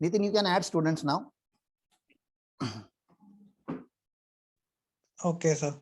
Nitin, you can add students now. Okay, sir.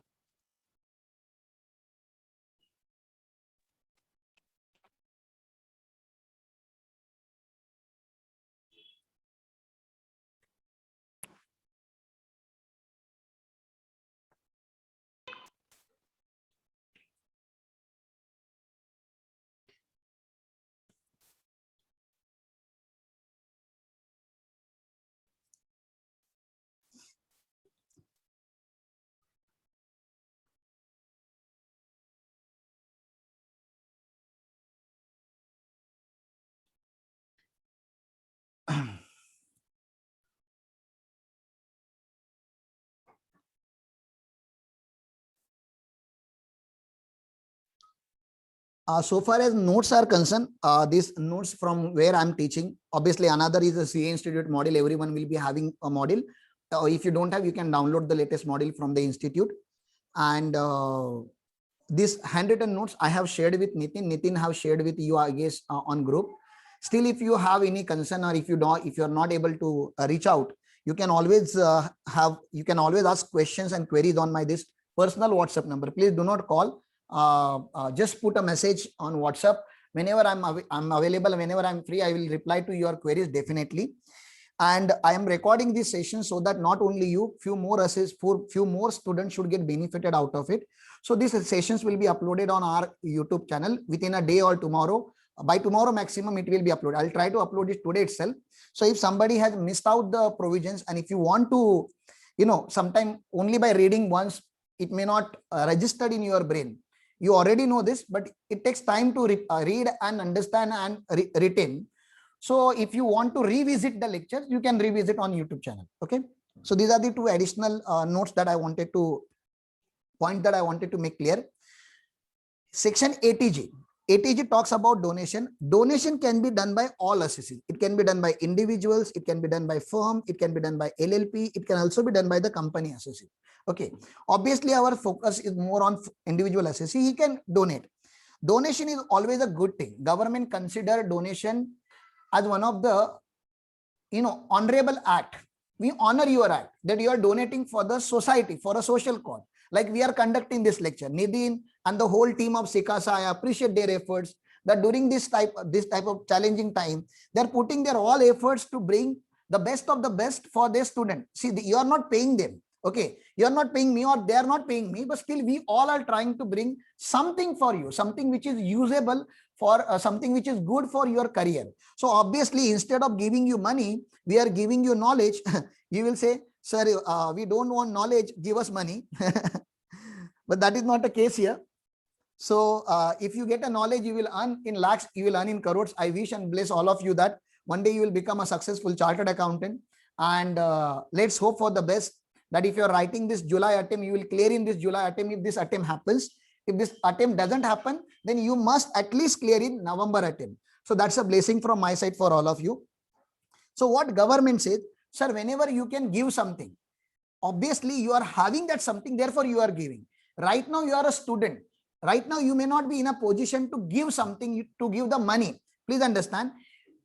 So far as notes are concerned, these notes from where I'm teaching, obviously another is a CA Institute module. Everyone will be having a module. If you don't have, you can download the latest module from the institute. And these handwritten notes I have shared with Nitin. Nitin have shared with you, I guess, on group. Still, if you have any concern or if you are not able to reach out, you can always ask questions and queries on my this personal WhatsApp number. Please do not call. Just put a message on WhatsApp. Whenever I'm available, whenever I'm free, I will reply to your queries definitely. And I am recording this session so that not only you, few more students should get benefited out of it. So these sessions will be uploaded on our YouTube channel within a day or tomorrow. By tomorrow maximum it will be uploaded. I'll try to upload it today itself. So if somebody has missed out the provisions, and if you want to, sometime only by reading once, it may not register in your brain. You already know this, but it takes time to read and understand and retain. So if you want to revisit the lectures, you can revisit on YouTube channel. Okay. So these are the two additional notes that I wanted to make clear. Section ATG. ATG talks about donation. Donation can be done by all associates. It can be done by individuals. It can be done by firm. It can be done by LLP. It can also be done by the company associate. Okay. Obviously, our focus is more on individual associate. He can donate. Donation is always a good thing. Government consider donation as one of the, honorable act. We honor your act that you are donating for the society, for a social cause. Like we are conducting this lecture, Nidin and the whole team of Sikasa, I appreciate their efforts that during this type of challenging time, they're putting their all efforts to bring the best of the best for their student. See, you are not paying them. Okay, you are not paying me or they are not paying me, but still we all are trying to bring something for you, something which is usable for something which is good for your career. So obviously, instead of giving you money, we are giving you knowledge. You will say, sir, we don't want knowledge, give us money. But that is not the case here. So if you get a knowledge, you will earn in lakhs, you will earn in crores. I wish and bless all of you that one day you will become a successful chartered accountant. And let's hope for the best, that if you're writing this July attempt, you will clear in this July attempt if this attempt happens. If this attempt doesn't happen, then you must at least clear in November attempt. So that's a blessing from my side for all of you. So what government says, sir, whenever you can give something, obviously you are having that something, therefore you are giving. Right now you are a student. Right now you may not be in a position to give something, to give the money. Please understand,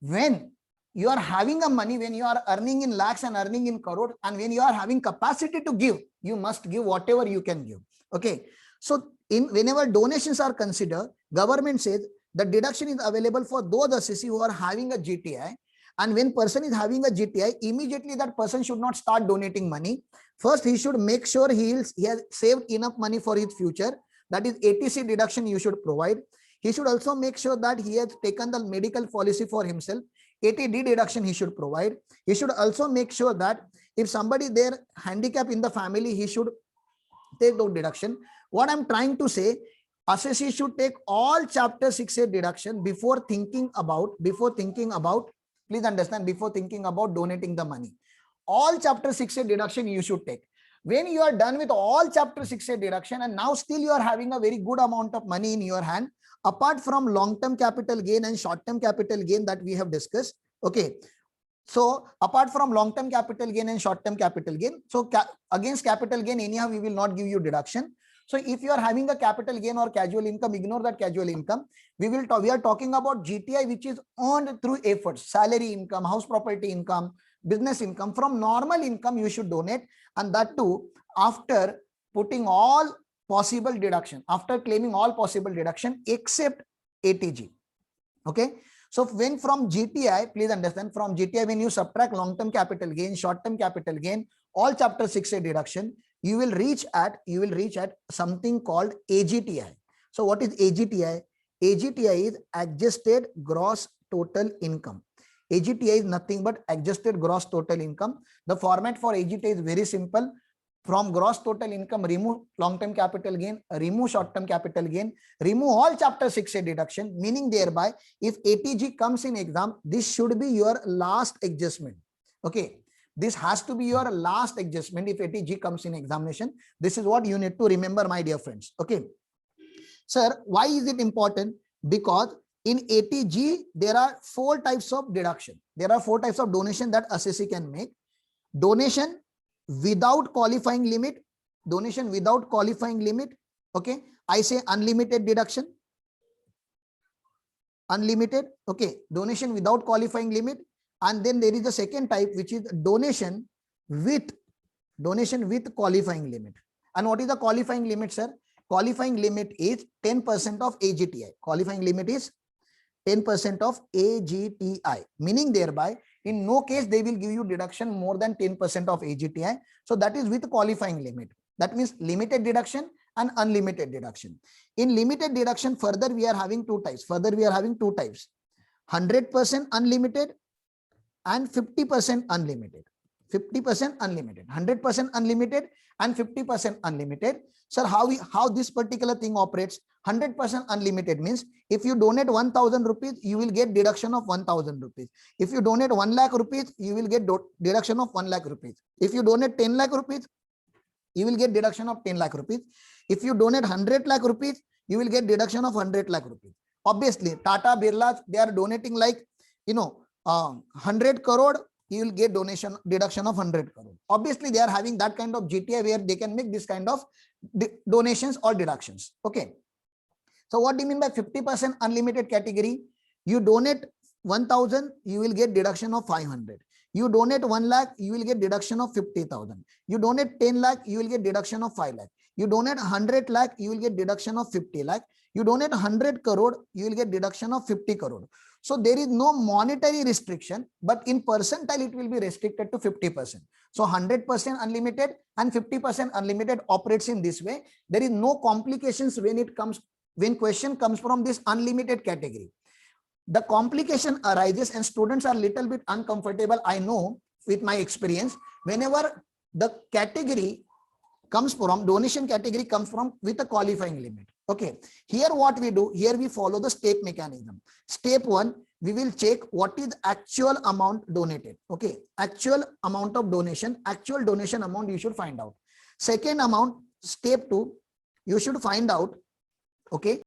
when you are having a money, when you are earning in lakhs and earning in crores, and when you are having capacity to give, you must give whatever you can give. Okay. So whenever donations are considered, government says the deduction is available for those associates who are having a GTI. And when person is having a GTI, immediately that person should not start donating money. First, he should make sure he has saved enough money for his future. That is ATC deduction you should provide. He should also make sure that he has taken the medical policy for himself. ATD deduction he should provide. He should also make sure that if somebody there handicap in the family, he should take those deduction. What I'm trying to say, assessee should take all chapter 6A deduction before thinking about, please understand, before thinking about donating the money. All chapter 6A deduction you should take. When you are done with all chapter 6A deduction and now still you are having a very good amount of money in your hand, apart from long-term capital gain and short-term capital gain that we have discussed. Okay. So apart from long-term capital gain and short-term capital gain, so against capital gain, anyhow, we will not give you deduction. So if you are having a capital gain or casual income, ignore that casual income. We are talking about GTI, which is earned through efforts, salary income, house property income, business income. From normal income, you should donate, and that too after putting all possible deduction, after claiming all possible deduction except ATG. Okay. So when from GTI, please understand, from GTI, when you subtract long-term capital gain, short-term capital gain, all chapter 6A deduction, you will reach at something called AGTI. So what is AGTI? AGTI is adjusted gross total income. AGTI is nothing but adjusted gross total income. The format for AGTI is very simple. From gross total income, remove long-term capital gain, remove short-term capital gain, remove all chapter 6A deduction, meaning thereby if ATG comes in exam, this should be your last adjustment. Okay. This has to be your last adjustment if ATG comes in examination. This is what you need to remember, my dear friends. Okay. Sir, why is it important? Because in ATG, there are 4 types of deduction. There are 4 types of donation that assessee can make. Donation without qualifying limit, donation without qualifying limit. Okay. I say unlimited deduction. Unlimited. Okay. Donation without qualifying limit. And then there is the second type, which is donation with qualifying limit. And what is the qualifying limit, sir? Qualifying limit is 10% of AGTI. Qualifying limit is 10% of AGTI, meaning thereby in no case they will give you deduction more than 10% of AGTI. So that is with qualifying limit. That means limited deduction and unlimited deduction. In limited deduction, further we are having 2 types. 100% unlimited and 50% unlimited. 50% unlimited, 100% unlimited and 50% unlimited. Sir, how this particular thing operates? 100% unlimited means if you donate 1,000 rupees, you will get deduction of 1,000 rupees. If you donate 1 lakh rupees, you will get deduction of 1 lakh rupees. If you donate 10 lakh rupees, you will get deduction of 10 lakh rupees. If you donate 100 lakh rupees, you will get deduction of 100 lakh rupees. Obviously, Tata, Birla, they are donating like, 100 crore, you will get deduction of 100 crore. Obviously, they are having that kind of GTI where they can make this kind of donations or deductions. Okay. So what do you mean by 50% unlimited category? You donate 1,000, you will get deduction of 500. You donate 1 lakh, you will get deduction of 50,000. You donate 10 lakh, you will get deduction of 5 lakh. You donate 100 lakh, you will get deduction of 50 lakh. You donate 100 crore, you will get deduction of 50 crore. So there is no monetary restriction, but in percentile, it will be restricted to 50%. So 100% unlimited and 50% unlimited operates in this way. There is no complications when question comes from this unlimited category. The complication arises and students are little bit uncomfortable. I know with my experience, whenever the category comes from, donation category comes from with a qualifying limit. Okay. Here what we do, here we follow the step mechanism. Step 1, we will check what is actual amount donated. Okay. Actual amount of donation, actual donation amount you should find out. Second amount, step 2, you should find out. Okay.